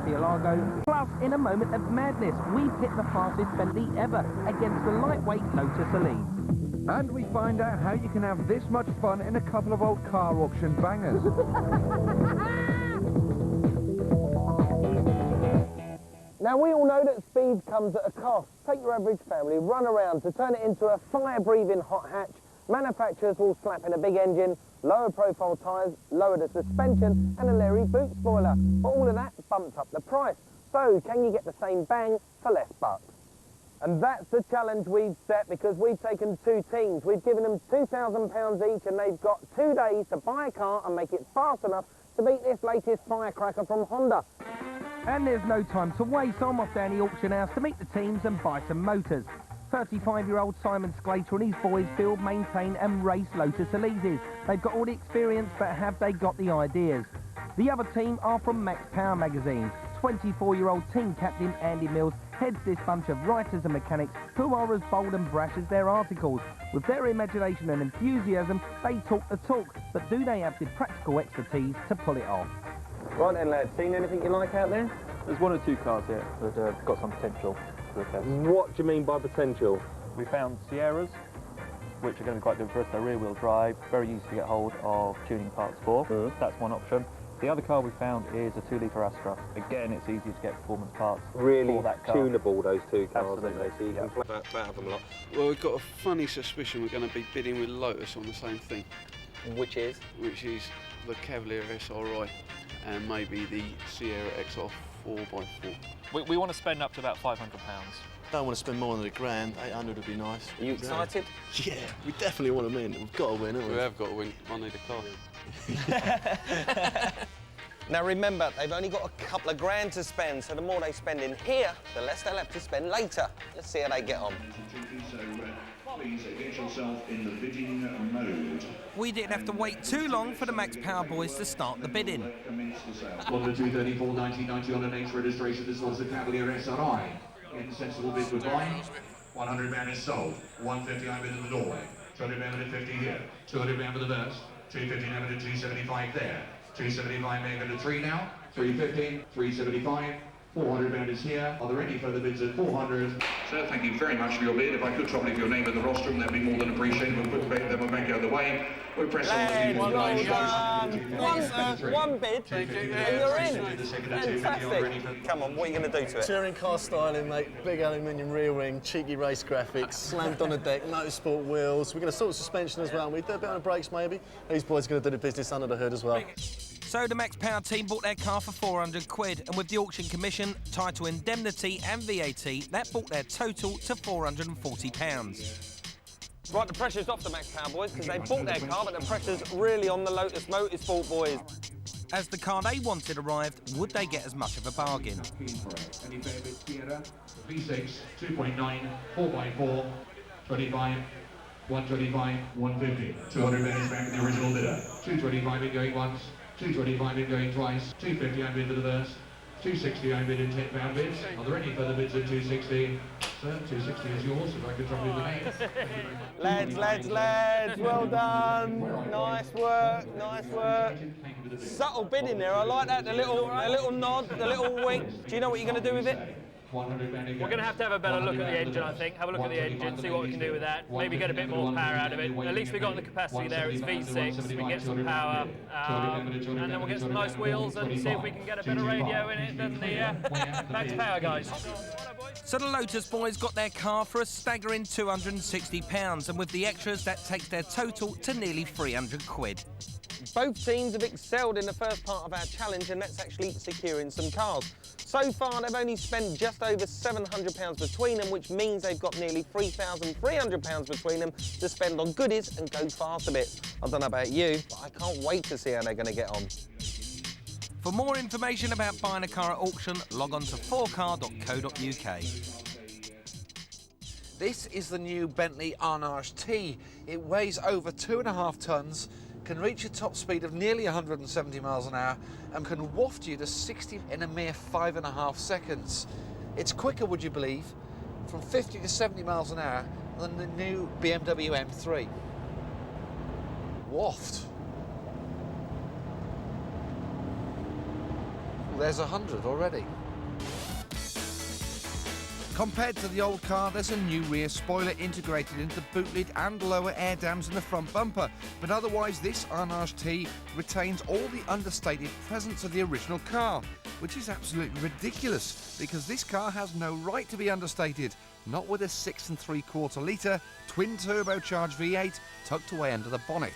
Murcielago. Plus, in a moment of madness, we pit the fastest Bentley ever against the lightweight Lotus Elise. And we find out how you can have this much fun in a couple of old car auction bangers. Now, we all know that speed comes at a cost. Take your average family, run around to turn it into a fire-breathing hot hatch. Manufacturers will slap in a big engine, lower profile tyres, lower the suspension and a Larry boot spoiler. But all of that bumps up the price. So, can you get the same bang for less bucks? And that's the challenge we've set, because we've taken two teams. We've given them £2,000 each and they've got 2 days to buy a car and make it fast enough to beat this latest firecracker from Honda. And there's no time to waste, so I'm off down the auction house to meet the teams and buy some motors. 35-year-old Simon Skelton and his boys build, maintain and race Lotus Elises. They've got all the experience, but have they got the ideas? The other team are from Max Power magazine. 24-year-old team captain Andy Mills heads this bunch of writers and mechanics who are as bold and brash as their articles. With their imagination and enthusiasm, they talk the talk, but do they have the practical expertise to pull it off? Right then, lads, seen anything you like out there? There's 1 or 2 cars here that have got some potential for the test. What do you mean by potential? We found Sierras, which are going to be quite good for us. They're rear-wheel drive, very easy to get hold of tuning parts for. That's one option. The other car we found is a 2-litre ASCAR. Again, it's easy to get performance parts for that car. Tunable, those two cars, Absolutely. aren't they? So you can play About them a lot. Well, we've got a funny suspicion we're going to be bidding with Lotus on the same thing. Which is? Which is the Cavalier SRI and maybe the Sierra XR 4x4. We want to spend up to about £500. Don't want to spend more than £1,000. 800 would be nice. Are you excited? Yeah, we definitely want to win. We've got to win, haven't we? We have got to win. I need a car. Now remember, they've only got a couple of grand to spend, so the more they spend in here, the less they'll have to spend later. Let's see how they get on. Please get yourself in the bidding mode. We didn't have to wait too long for the Max Power boys to start the bidding. On the 234 1990 on an H registration, this was the Cavalier SRI. Insensible bid goodbye. £100 is sold. 150 I bid in the doorway. 200 at 50 here. 200 for the verse. 250 now at 275 there. 275 may go to 3 now. 350, 375. 400 pound is here. Are there any further bids at 400? Sir, thank you very much for your bid. If I could trouble you for your name in the rostrum, that'd be more than appreciated. We'll put them back out of the way. We'll press on One bid, and you're in. Fantastic. Come on, what are you going to do to it? Touring car styling, mate. Big aluminium rear wing, cheeky race graphics, slammed on the deck, motorsport wheels. We're going to sort suspension as well. We do a bit on the brakes, maybe. These boys are going to do the business under the hood as well. So the Max Power team bought their car for £400, and with the auction commission, title indemnity and VAT, that brought their total to £440. Right, the pressure's off the Max Power boys because they bought their car, but the pressure's really on the Lotus Motorsport boys. As the car they wanted arrived, would they get as much of a bargain? V6, 2.9, 4x4, 25, 125, 150. 200 minutes back to the original bidder. 225 in going once, 225 in going twice, 250 I bid to the verse, 260 I bid in £10 bids. Are there any further bids at 260? Sir, 260 is yours, if I could trouble you the name. Lads, well done. Nice work, nice work. Subtle bidding there, I like that, the little nod, the little wink. Do you know what you're going to do with it? We're going to have a better look at the engine, I think. Have a look at the engine, see what we can do with that. Maybe get a bit more power out of it. At least we've got the capacity there. It's V6. We can get some power. And then we'll get some nice wheels and see if we can get a better radio in it than the Max Power guys. So the Lotus boys got their car for a staggering £260, and with the extras, that takes their total to nearly £300. Both teams have excelled in the first part of our challenge, and that's actually securing some cars. So far, they've only spent just over £700 between them, which means they've got nearly £3,300 between them to spend on goodies and go fast a bit. I don't know about you, but I can't wait to see how they're going to get on. For more information about buying a car at auction, log on to 4car.co.uk. This is the new Bentley RT. It weighs over 2.5 tonnes, can reach a top speed of nearly 170 miles an hour and can waft you to 60 in a mere 5.5 seconds. It's quicker, would you believe, from 50 to 70 miles an hour than the new BMW M3. Waft. there's 100 already. Compared to the old car, there's a new rear spoiler integrated into the boot lid and lower air dams in the front bumper, but otherwise this Arnage T retains all the understated presence of the original car, which is absolutely ridiculous because this car has no right to be understated, not with a 6 3/4 litre twin turbocharged V8 tucked away under the bonnet.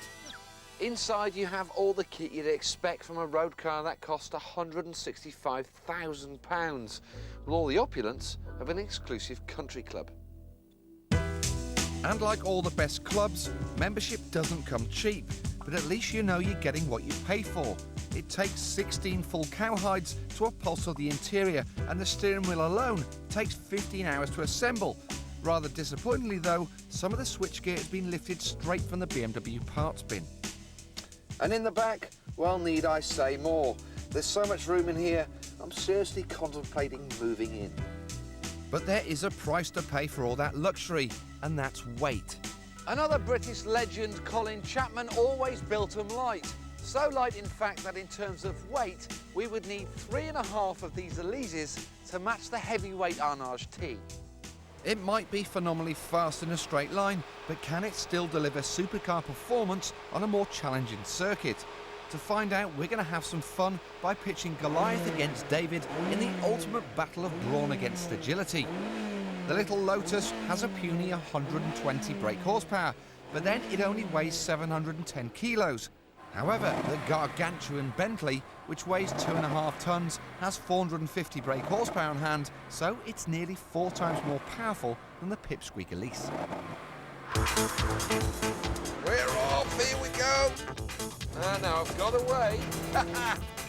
Inside you have all the kit you'd expect from a road car that cost £165,000, with all the opulence of an exclusive country club. And like all the best clubs, membership doesn't come cheap, but at least you know you're getting what you pay for. It takes 16 full cowhides to upholster the interior, and the steering wheel alone takes 15 hours to assemble. Rather disappointingly though, some of the switchgear has been lifted straight from the BMW parts bin. And in the back, well, need I say more? There's so much room in here, I'm seriously contemplating moving in. But there is a price to pay for all that luxury, and that's weight. Another British legend, Colin Chapman, always built them light. So light, in fact, that in terms of weight, we would need 3.5 of these Elises to match the heavyweight Arnage T. It might be phenomenally fast in a straight line, but can it still deliver supercar performance on a more challenging circuit? To find out, we're going to have some fun by pitching Goliath against David in the ultimate battle of brawn against agility. The little Lotus has a puny 120 brake horsepower, but then it only weighs 710 kilos. However, the gargantuan Bentley, which weighs 2.5 tons, has 450 brake horsepower on hand, so it's nearly 4 times more powerful than the Pipsqueak Elise. We're off, here we go! No, I've got away.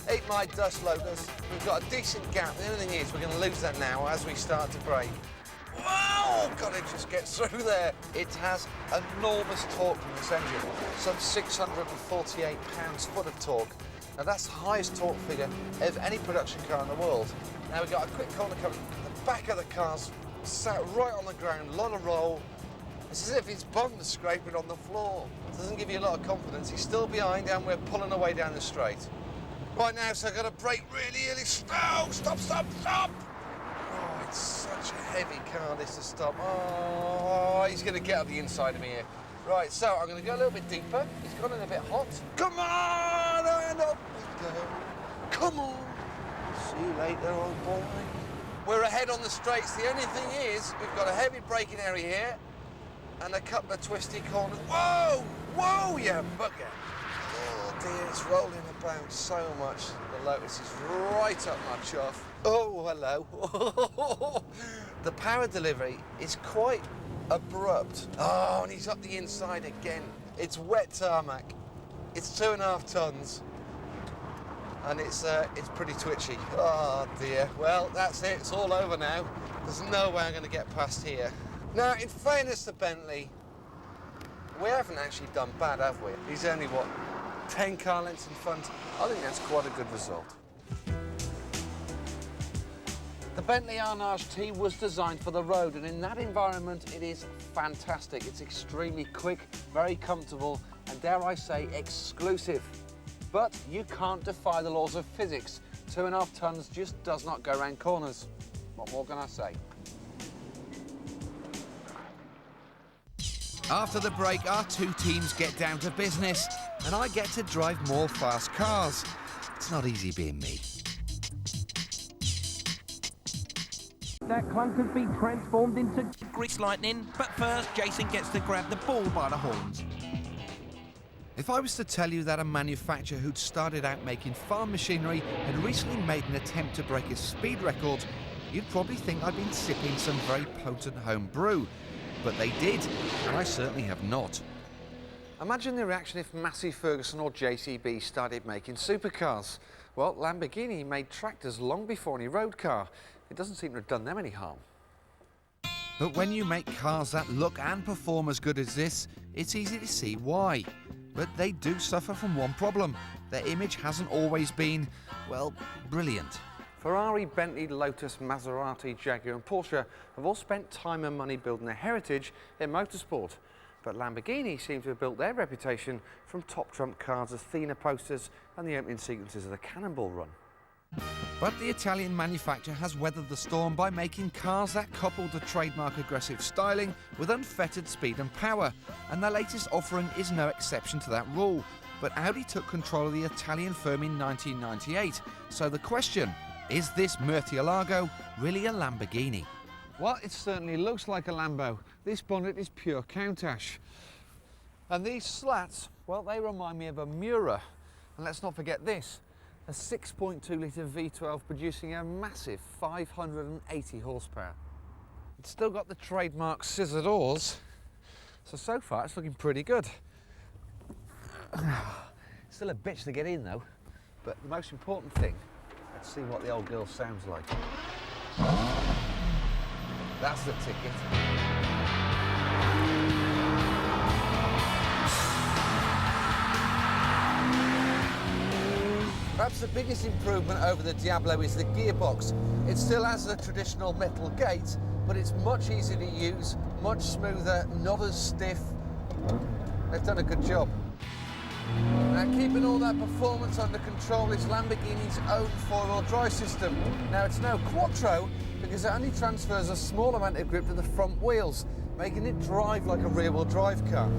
Ain't my dust, Lotus. We've got a decent gap. The only thing is, we're going to lose that now as we start to brake. Whoa! God, it just gets through there. It has enormous torque from this engine, some 648 pounds-foot of torque. Now that's the highest torque figure of any production car in the world. Now we've got a quick corner coming. The back of the car's sat right on the ground, a lot of roll. It's as if his bum's scraping on the floor. It doesn't give you a lot of confidence. He's still behind and we're pulling away down the straight. Right now, so I've got to brake really early. Oh, stop, stop, stop! Oh, it's such a heavy car, this to stop. Oh, he's going to get up the inside of me here. Right, so I'm going to go a little bit deeper. He's gone in a bit hot. Come on, and up we go. Come on. See you later, old boy. We're ahead on the straights. The only thing is, we've got a heavy braking area here and a couple of twisty corners. Whoa, whoa, you bugger. Oh dear, it's rolling about so much. The Lotus is right up my chuff. Oh, hello. The power delivery is quite abrupt. Oh, and he's up the inside again. It's wet tarmac. It's 2.5 tons. And it's pretty twitchy. Oh dear. Well, that's it. It's all over now. There's no way I'm going to get past here. Now, in fairness to Bentley, we haven't actually done bad, have we? He's only, what, 10 car lengths in front? I think that's quite a good result. The Bentley Arnage T was designed for the road, and in that environment, it is fantastic. It's extremely quick, very comfortable, and dare I say, exclusive. But you can't defy the laws of physics. 2.5 tons just does not go round corners. What more can I say? After the break, our two teams get down to business, and I get to drive more fast cars. It's not easy being me. That clunk has been transformed into grease lightning, but first Jason gets to grab the bull by the horns. If I was to tell you that a manufacturer who'd started out making farm machinery had recently made an attempt to break a speed record, you'd probably think I'd been sipping some very potent home brew. But they did, and I certainly have not. Imagine the reaction if Massey Ferguson or JCB started making supercars. Well, Lamborghini made tractors long before any road car. It doesn't seem to have done them any harm. But when you make cars that look and perform as good as this, it's easy to see why. But they do suffer from one problem. Their image hasn't always been, well, brilliant. Ferrari, Bentley, Lotus, Maserati, Jaguar and Porsche have all spent time and money building their heritage in motorsport. But Lamborghini seem to have built their reputation from top trump cars, Athena posters and the opening sequences of the Cannonball Run. But the Italian manufacturer has weathered the storm by making cars that couple the trademark aggressive styling with unfettered speed and power, and their latest offering is no exception to that rule. But Audi took control of the Italian firm in 1998, so the question, is this Murcielago really a Lamborghini? Well, it certainly looks like a Lambo. This bonnet is pure Countach. And these slats, well, they remind me of a Miura. And let's not forget this, a 6.2 litre V12 producing a massive 580 horsepower. It's still got the trademark scissor doors, so far it's looking pretty good. Still a bitch to get in though, but the most important thing, let's see what the old girl sounds like. That's the ticket. Perhaps the biggest improvement over the Diablo is the gearbox. It still has the traditional metal gate, but it's much easier to use, much smoother, not as stiff. They've done a good job. Now, keeping all that performance under control is Lamborghini's own four-wheel drive system. Now, it's no quattro because it only transfers a small amount of grip to the front wheels, making it drive like a rear-wheel drive car.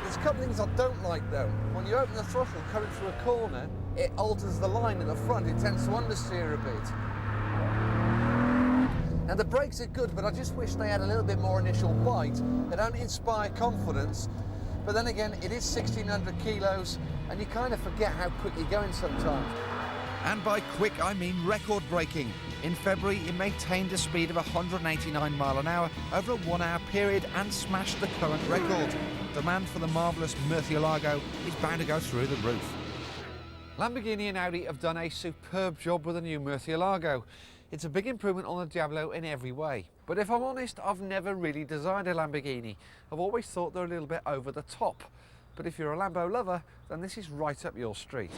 There's a couple of things I don't like though. When you open the throttle coming through a corner, it alters the line in the front. It tends to understeer a bit. Now, the brakes are good, but I just wish they had a little bit more initial bite. They don't inspire confidence. But then again, it is 1,600 kilos, and you kind of forget how quick you're going sometimes. And by quick, I mean record-breaking. In February, it maintained a speed of 189 miles an hour over a 1 hour period and smashed the current record. Demand for the marvellous Murcielago is bound to go through the roof. Lamborghini and Audi have done a superb job with the new Murcielago. It's a big improvement on the Diablo in every way. But if I'm honest, I've never really designed a Lamborghini. I've always thought they're a little bit over the top. But if you're a Lambo lover, then this is right up your street.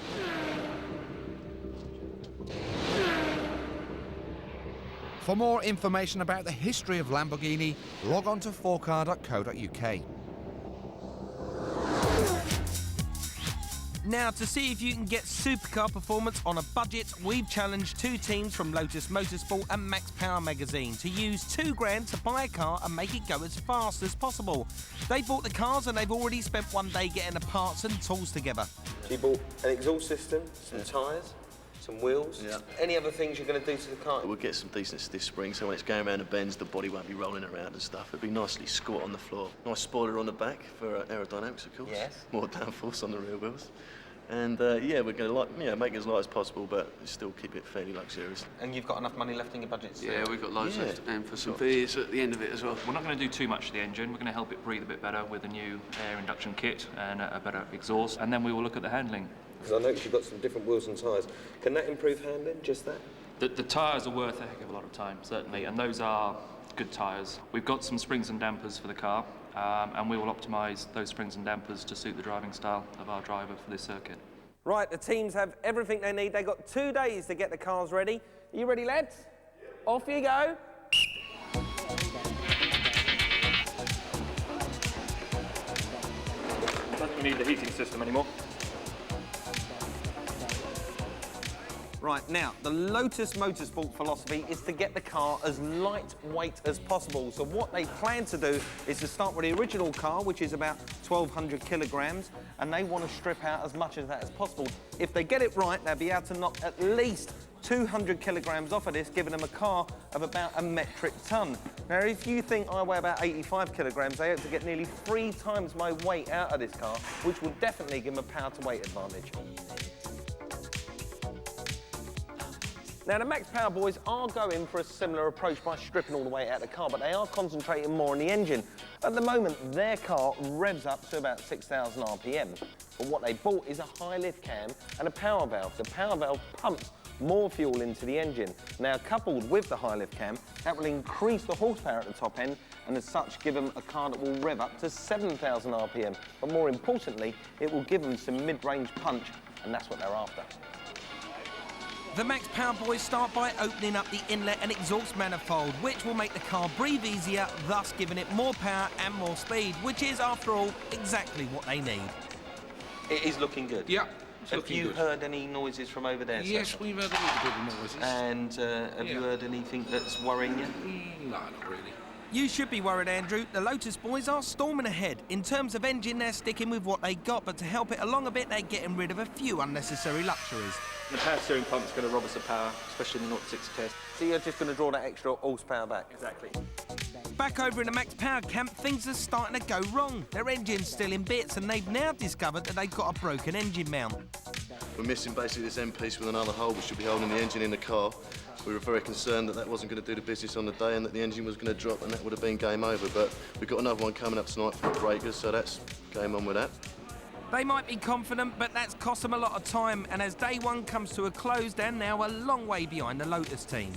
For more information about the history of Lamborghini, log on to 4car.co.uk. Now, to see if you can get supercar performance on a budget, we've challenged two teams from Lotus Motorsport and Max Power magazine to use £2 to buy a car and make it go as fast as possible. They bought the cars and they've already spent one day getting the parts and tools together. So you bought an exhaust system, some tyres, some wheels. Yeah. Any other things you're going to do to the car? We'll get some decent stiff springs, so when it's going around the bends, the body won't be rolling around and stuff. It'll be nicely squat on the floor. Nice spoiler on the back for aerodynamics, of course. Yes. More downforce on the rear wheels. And yeah, we're going to make it as light as possible, but still keep it fairly luxurious. And you've got enough money left in your budget? Yeah, we've got loads left, and for some V's at the end of it as well. We're not going to do too much to the engine. We're going to help it breathe a bit better with a new air induction kit and a better exhaust, and then we will look at the handling. Because I noticed you've got some different wheels and tyres. Can that improve handling, just that? The tyres are worth a heck of a lot of time, certainly, and those are good tyres. We've got some springs and dampers for the car, and we will optimise those springs and dampers to suit the driving style of our driver for this circuit. Right, the teams have everything they need. They've got 2 days to get the cars ready. Are you ready, lads? Yeah. Off you go. Don't need the heating system anymore. Right, now, the Lotus Motorsport philosophy is to get the car as lightweight as possible. So what they plan to do is to start with the original car, which is about 1,200 kilograms, and they want to strip out as much of that as possible. If they get it right, they'll be able to knock at least 200 kilograms off of this, giving them a car of about a metric ton. Now, if you think I weigh about 85 kilograms, they hope to get nearly 3 times my weight out of this car, which will definitely give them a power to weight advantage. Now, the Max Power boys are going for a similar approach by stripping all the weight out of the car, but they are concentrating more on the engine. At the moment, their car revs up to about 6,000 RPM. But what they bought is a high lift cam and a power valve. The power valve pumps more fuel into the engine. Now, coupled with the high lift cam, that will increase the horsepower at the top end and as such give them a car that will rev up to 7,000 RPM. But more importantly, it will give them some mid-range punch, and that's what they're after. The Max Power boys start by opening up the inlet and exhaust manifold, which will make the car breathe easier, thus giving it more power and more speed, which is, after all, exactly what they need. It is looking good. Yeah, Have you heard any noises from over there? Yes, we've heard a little bit of noises. And have you heard anything that's worrying you? No, not really. You should be worried, Andrew. The Lotus boys are storming ahead. In terms of engine, they're sticking with what they got, but to help it along a bit, they're getting rid of a few unnecessary luxuries. The power steering pump's going to rob us of power, especially in the 0-6 test. So you're just going to draw that extra horsepower back? Exactly. Back over in the Max Power camp, things are starting to go wrong. Their engine's still in bits, and they've now discovered that they've got a broken engine mount. We're missing basically this end piece with another hole which should be holding the engine in the car. We were very concerned that that wasn't going to do the business on the day and that the engine was going to drop and that would have been game over. But we've got another one coming up tonight for the breakers, so that's game on with that. They might be confident, but that's cost them a lot of time, and as day one comes to a close, they're now a long way behind the Lotus team.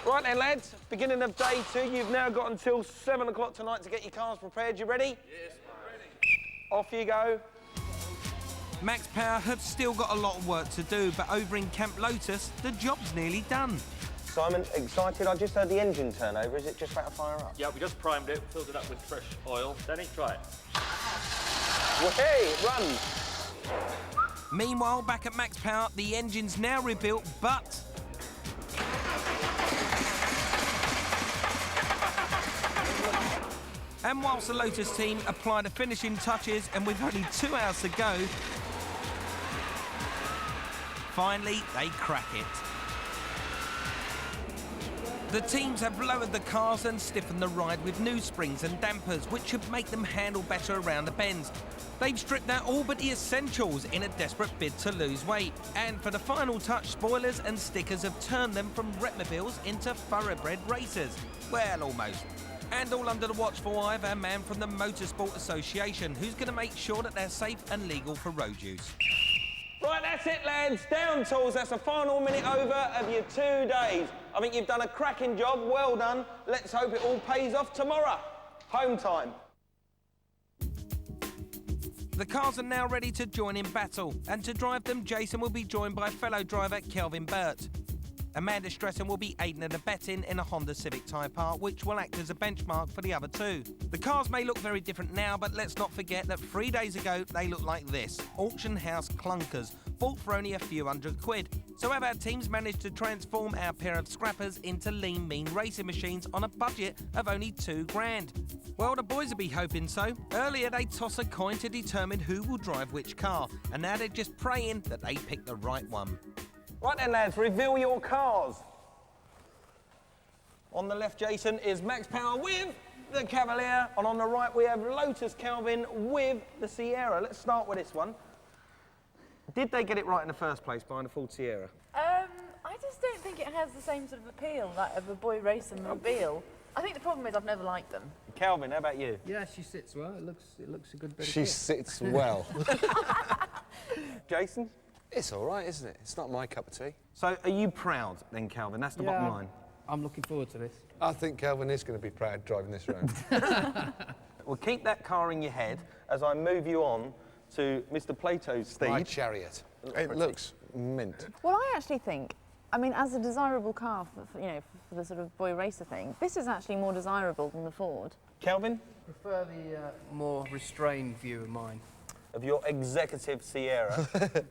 Right then, lads, beginning of day 2. You've now got until 7 o'clock tonight to get your cars prepared. You ready? Yes, ready. Off you go. Max Power have still got a lot of work to do, but over in Camp Lotus, the job's nearly done. Simon, excited? I just heard the engine turn over. Is it just about to fire up? Yeah, we just primed it, filled it up with fresh oil. Danny, try it. Well, hey, run! Meanwhile, back at Max Power, the engine's now rebuilt, but... And whilst the Lotus team apply the finishing touches, and with only 2 hours to go, finally, they crack it. The teams have lowered the cars and stiffened the ride with new springs and dampers, which should make them handle better around the bends. They've stripped out all but the essentials in a desperate bid to lose weight. And for the final touch, spoilers and stickers have turned them from Retmobiles into thoroughbred racers. Well, almost. And all under the watchful eye of our man from the Motorsport Association, who's going to make sure that they're safe and legal for road use. Right, that's it, lads. Down tools. That's the final minute over of your 2 days. I think you've done a cracking job. Well done. Let's hope it all pays off tomorrow. Home time. The cars are now ready to join in battle, and to drive them, Jason will be joined by fellow driver Kelvin Burt. Amanda Stretton will be aiding and abetting in a Honda Civic Type R, which will act as a benchmark for the other 2. The cars may look very different now, but let's not forget that 3 days ago they looked like this. Auction house clunkers, bought for only a few £100. So have our teams managed to transform our pair of scrappers into lean, mean racing machines on a budget of only £2 grand? Well, the boys will be hoping so. Earlier they toss a coin to determine who will drive which car, and now they're just praying that they pick the right one. Right then, lads, reveal your cars. On the left, Jason, is Max Power with the Cavalier, and on the right we have Lotus Kelvin with the Sierra. Let's start with this one. Did they get it right in the first place, buying a Ford Sierra? I just don't think it has the same sort of appeal, that of a boy racer mobile. I think the problem is I've never liked them. Kelvin, how about you? Yeah, she sits well. It looks a good bit of She kit. sits well. Jason? It's all right, isn't it? It's not my cup of tea. So are you proud then, Kelvin? That's the bottom line. I'm looking forward to this. I think Kelvin is going to be proud driving this round. Well, keep that car in your head as I move you on to Mr. Plato's steed. My Chariot. It looks mint. Well, I actually think, I mean, as a desirable car for the sort of boy racer thing, this is actually more desirable than the Ford. Kelvin? Prefer the more restrained view of mine. Of your executive Sierra.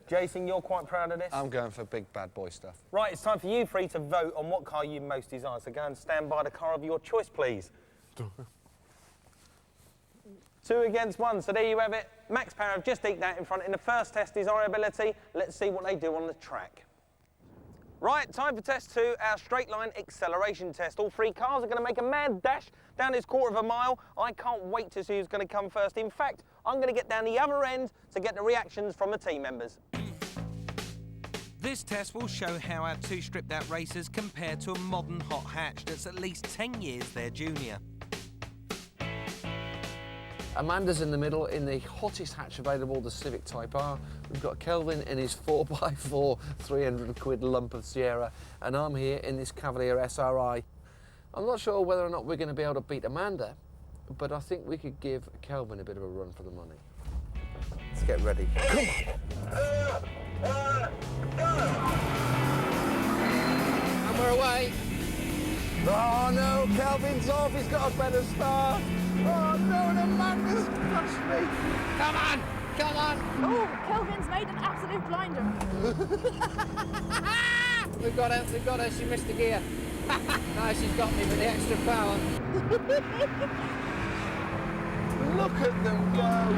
Jason, you're quite proud of this? I'm going for big bad boy stuff. Right, it's time for you three to vote on what car you most desire. So go and stand by the car of your choice, please. 2 against 1, so there you have it. Max Power have just eked out in front in the first test, desirability. Let's see what they do on the track. Right, time for test 2, our straight line acceleration test. All 3 cars are going to make a mad dash down this 1/4 mile. I can't wait to see who's going to come first. In fact, I'm going to get down the other end to get the reactions from the team members. This test will show how our 2 stripped out racers compare to a modern hot hatch that's at least 10 years their junior. Amanda's in the middle in the hottest hatch available, the Civic Type R. We've got Kelvin in his 4x4 £300 lump of Sierra, and I'm here in this Cavalier SRI. I'm not sure whether or not we're going to be able to beat Amanda, but I think we could give Kelvin a bit of a run for the money. Let's get ready. Come on! And we're away. Oh no, Kelvin's off, he's got a better start. Oh no, and Amanda's crushed me. Come on! come on! Oh, Kelvin's made an absolute blinder. We've got her, she missed the gear. Now she's got me with the extra power. Look at them go!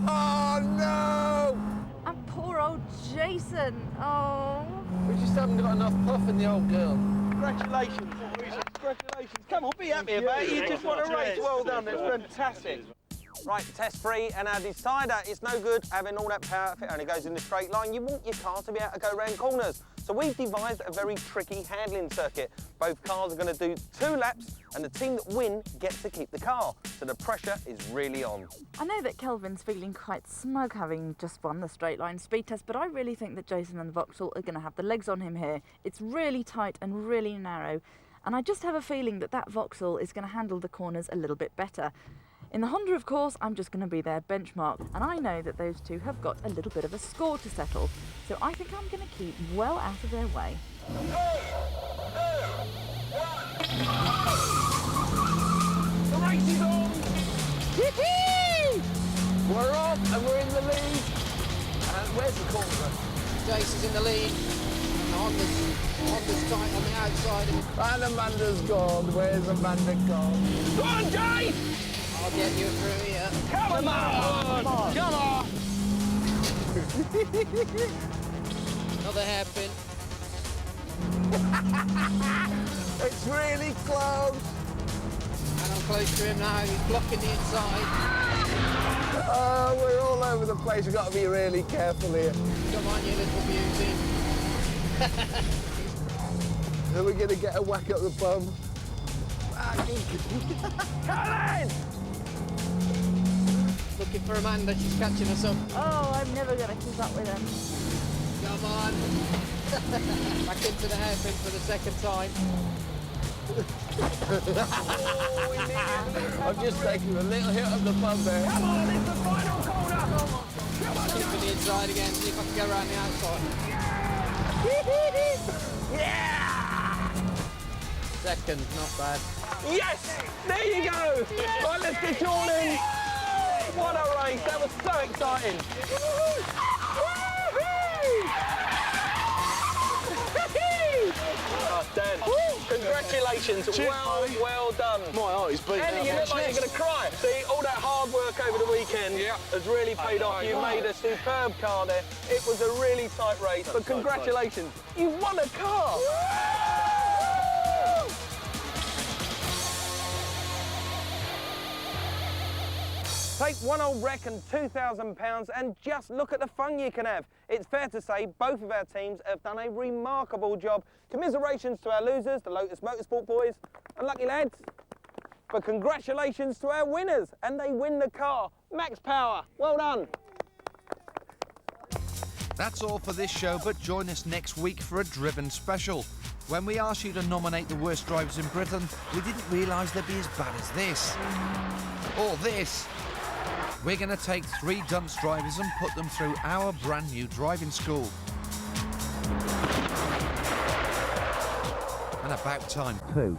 Oh no! And poor old Jason. Oh. We just haven't got enough puff in the old girl. Congratulations. Congratulations. Come on, be happy about it. You just won a race. Well done. That's fantastic. Right, test 3, and our decider, it's no good having all that power if it only goes in a straight line. You want your car to be able to go round corners. So we've devised a very tricky handling circuit. Both cars are going to do 2 laps, and the team that win gets to keep the car. So the pressure is really on. I know that Kelvin's feeling quite smug having just won the straight line speed test, but I really think that Jason and the Vauxhall are going to have the legs on him here. It's really tight and really narrow, and I just have a feeling that that Vauxhall is going to handle the corners a little bit better. In the Honda, of course, I'm just going to be their benchmark, and I know that those two have got a little bit of a score to settle, so I think I'm going to keep well out of their way. 3, 2, 1. The race is on! We're off and we're in the lead. And where's the corner? Jason's in the lead. Honda's tight on the outside. And Amanda's gone. Where's Amanda gone? Go on, Jay! I'll get you through here. Come on! Come on! Another hairpin. It's really close. And I'm close to him now. He's blocking the inside. Oh, we're all over the place. We've got to be really careful here. Come on, you little beauty. Are we going to get a whack up the bum? Colin! Looking for Amanda. She's catching us up. Oh, I'm never going to keep up with them. Come on. Back into the hairpin for the second time. I'm just taking a little hit of the bum there. Come on, it's the final corner! Come on, Looking for the inside again, see if I can go around the outside. Yeah! Second, not bad. Yes! There you go! Right, let's get you all in. What a race, that was so exciting. Oh, Dan, congratulations, well done. My heart is beating. Andy, you look like you're going to cry. See, all that hard work over the weekend has really paid off. You made a superb car there. It was a really tight race, but congratulations. You won a car. Take one old wreck and £2,000 and just look at the fun you can have. It's fair to say both of our teams have done a remarkable job. Commiserations to our losers, the Lotus Motorsport boys. Unlucky lads. But congratulations to our winners, and they win the car. Max Power, well done. That's all for this show, but join us next week for a Driven special. When we asked you to nominate the worst drivers in Britain, we didn't realise they'd be as bad as this. Or this. We're going to take 3 dunce drivers and put them through our brand new driving school. And about time too.